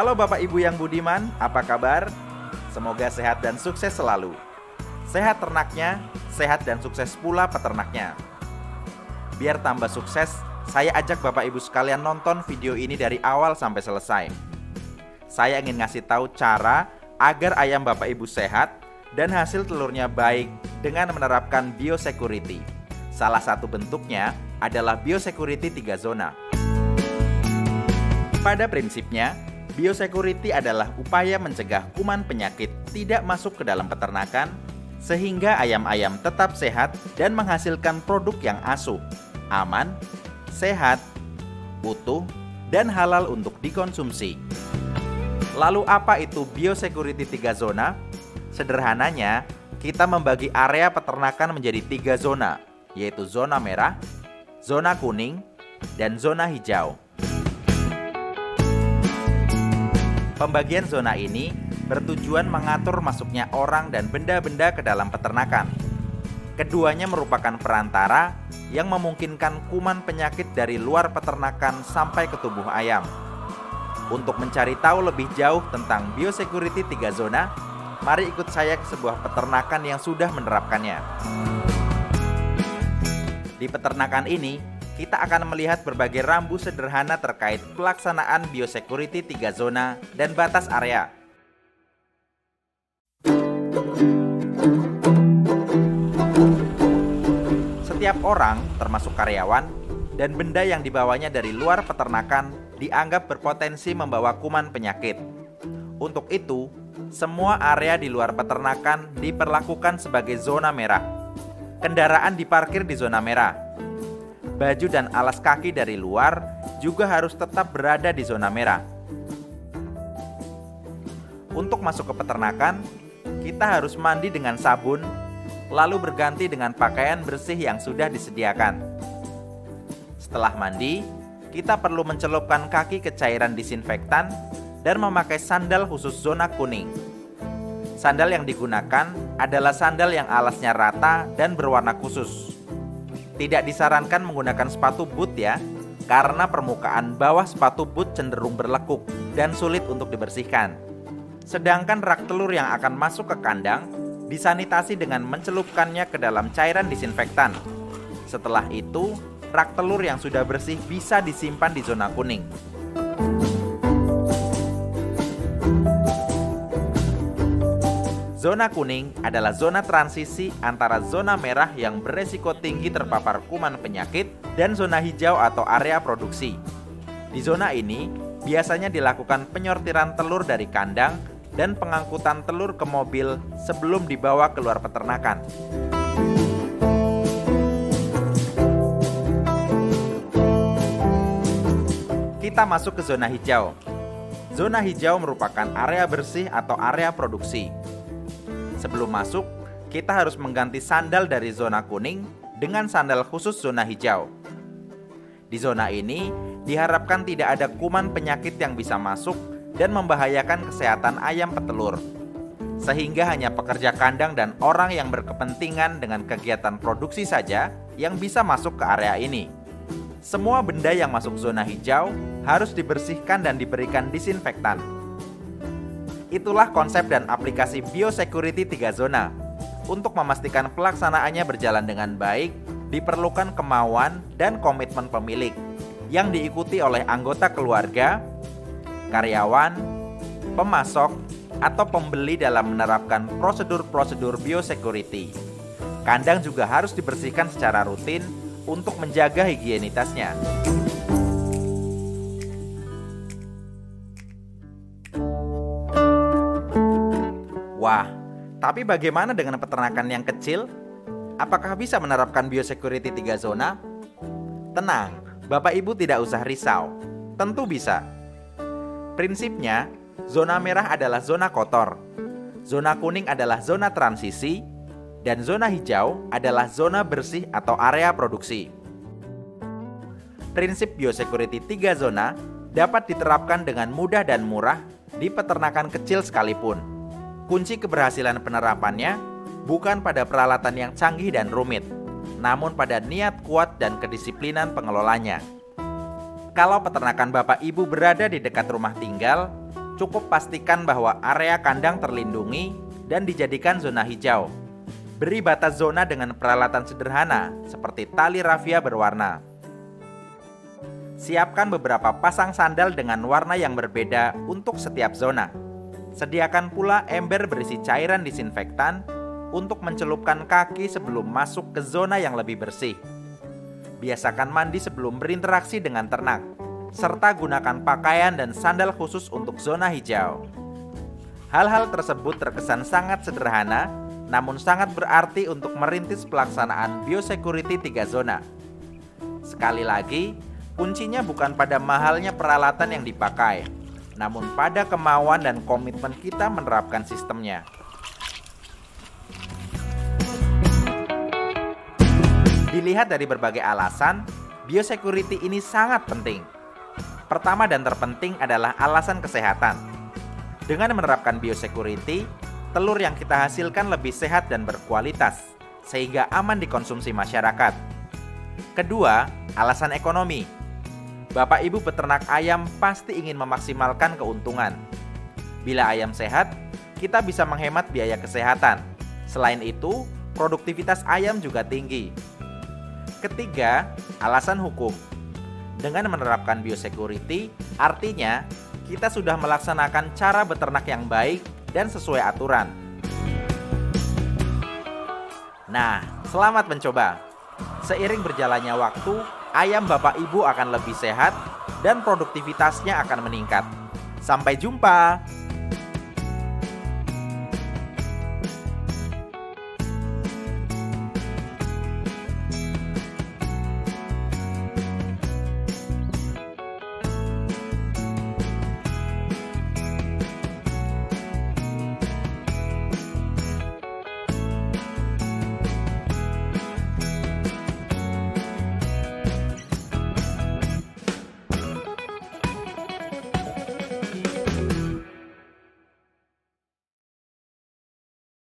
Halo Bapak Ibu yang budiman, apa kabar? Semoga sehat dan sukses selalu. Sehat ternaknya, sehat dan sukses pula peternaknya. Biar tambah sukses, saya ajak Bapak Ibu sekalian nonton video ini dari awal sampai selesai. Saya ingin ngasih tahu cara agar ayam Bapak Ibu sehat dan hasil telurnya baik dengan menerapkan biosecurity. Salah satu bentuknya adalah biosecurity 3 zona. Pada prinsipnya, biosecurity adalah upaya mencegah kuman penyakit tidak masuk ke dalam peternakan sehingga ayam-ayam tetap sehat dan menghasilkan produk yang asuh, aman, sehat, utuh, dan halal untuk dikonsumsi. Lalu apa itu biosecurity 3 zona? Sederhananya, kita membagi area peternakan menjadi 3 zona, yaitu zona merah, zona kuning, dan zona hijau. Pembagian zona ini bertujuan mengatur masuknya orang dan benda-benda ke dalam peternakan. Keduanya merupakan perantara yang memungkinkan kuman penyakit dari luar peternakan sampai ke tubuh ayam. Untuk mencari tahu lebih jauh tentang biosecurity 3 zona, mari ikut saya ke sebuah peternakan yang sudah menerapkannya. Di peternakan ini, kita akan melihat berbagai rambu sederhana terkait pelaksanaan biosecurity 3 zona dan batas area. Setiap orang, termasuk karyawan, dan benda yang dibawanya dari luar peternakan dianggap berpotensi membawa kuman penyakit. Untuk itu, semua area di luar peternakan diperlakukan sebagai zona merah. Kendaraan diparkir di zona merah. Baju dan alas kaki dari luar juga harus tetap berada di zona merah. Untuk masuk ke peternakan, kita harus mandi dengan sabun, lalu berganti dengan pakaian bersih yang sudah disediakan. Setelah mandi, kita perlu mencelupkan kaki ke cairan disinfektan dan memakai sandal khusus zona kuning. Sandal yang digunakan adalah sandal yang alasnya rata dan berwarna khusus. Tidak disarankan menggunakan sepatu boot ya, karena permukaan bawah sepatu boot cenderung berlekuk dan sulit untuk dibersihkan. Sedangkan rak telur yang akan masuk ke kandang disanitasi dengan mencelupkannya ke dalam cairan disinfektan. Setelah itu, rak telur yang sudah bersih bisa disimpan di zona kuning. Zona kuning adalah zona transisi antara zona merah yang beresiko tinggi terpapar kuman penyakit dan zona hijau atau area produksi. Di zona ini, biasanya dilakukan penyortiran telur dari kandang dan pengangkutan telur ke mobil sebelum dibawa keluar peternakan. Kita masuk ke zona hijau. Zona hijau merupakan area bersih atau area produksi. Sebelum masuk, kita harus mengganti sandal dari zona kuning dengan sandal khusus zona hijau. Di zona ini, diharapkan tidak ada kuman penyakit yang bisa masuk dan membahayakan kesehatan ayam petelur. Sehingga hanya pekerja kandang dan orang yang berkepentingan dengan kegiatan produksi saja yang bisa masuk ke area ini. Semua benda yang masuk zona hijau harus dibersihkan dan diberikan disinfektan. Itulah konsep dan aplikasi biosecurity 3 zona. Untuk memastikan pelaksanaannya berjalan dengan baik, diperlukan kemauan dan komitmen pemilik yang diikuti oleh anggota keluarga, karyawan, pemasok, atau pembeli dalam menerapkan prosedur-prosedur biosecurity. Kandang juga harus dibersihkan secara rutin untuk menjaga higienitasnya. Wah, tapi bagaimana dengan peternakan yang kecil? Apakah bisa menerapkan biosecurity 3 zona? Tenang, Bapak Ibu tidak usah risau. Tentu bisa. Prinsipnya, zona merah adalah zona kotor, zona kuning adalah zona transisi, dan zona hijau adalah zona bersih atau area produksi. Prinsip biosecurity 3 zona dapat diterapkan dengan mudah dan murah di peternakan kecil sekalipun. Kunci keberhasilan penerapannya bukan pada peralatan yang canggih dan rumit, namun pada niat kuat dan kedisiplinan pengelolanya. Kalau peternakan Bapak Ibu berada di dekat rumah tinggal, Cukup pastikan bahwa area kandang terlindungi dan dijadikan zona hijau. Beri batas zona dengan peralatan sederhana seperti tali rafia berwarna. Siapkan beberapa pasang sandal dengan warna yang berbeda untuk setiap zona. Sediakan pula ember berisi cairan disinfektan untuk mencelupkan kaki sebelum masuk ke zona yang lebih bersih. Biasakan mandi sebelum berinteraksi dengan ternak, serta gunakan pakaian dan sandal khusus untuk zona hijau. Hal-hal tersebut terkesan sangat sederhana, namun sangat berarti untuk merintis pelaksanaan biosecurity 3 zona. Sekali lagi, kuncinya bukan pada mahalnya peralatan yang dipakai, namun pada kemauan dan komitmen kita menerapkan sistemnya. Dilihat dari berbagai alasan, biosecurity ini sangat penting. Pertama dan terpenting adalah alasan kesehatan. Dengan menerapkan biosecurity, telur yang kita hasilkan lebih sehat dan berkualitas, sehingga aman dikonsumsi masyarakat. Kedua, alasan ekonomi. Bapak Ibu peternak ayam pasti ingin memaksimalkan keuntungan. Bila ayam sehat, kita bisa menghemat biaya kesehatan. Selain itu, produktivitas ayam juga tinggi. Ketiga, alasan hukum. Dengan menerapkan biosecurity, artinya kita sudah melaksanakan cara beternak yang baik dan sesuai aturan. Nah, selamat mencoba. Seiring berjalannya waktu, ayam Bapak Ibu akan lebih sehat dan produktivitasnya akan meningkat. Sampai jumpa.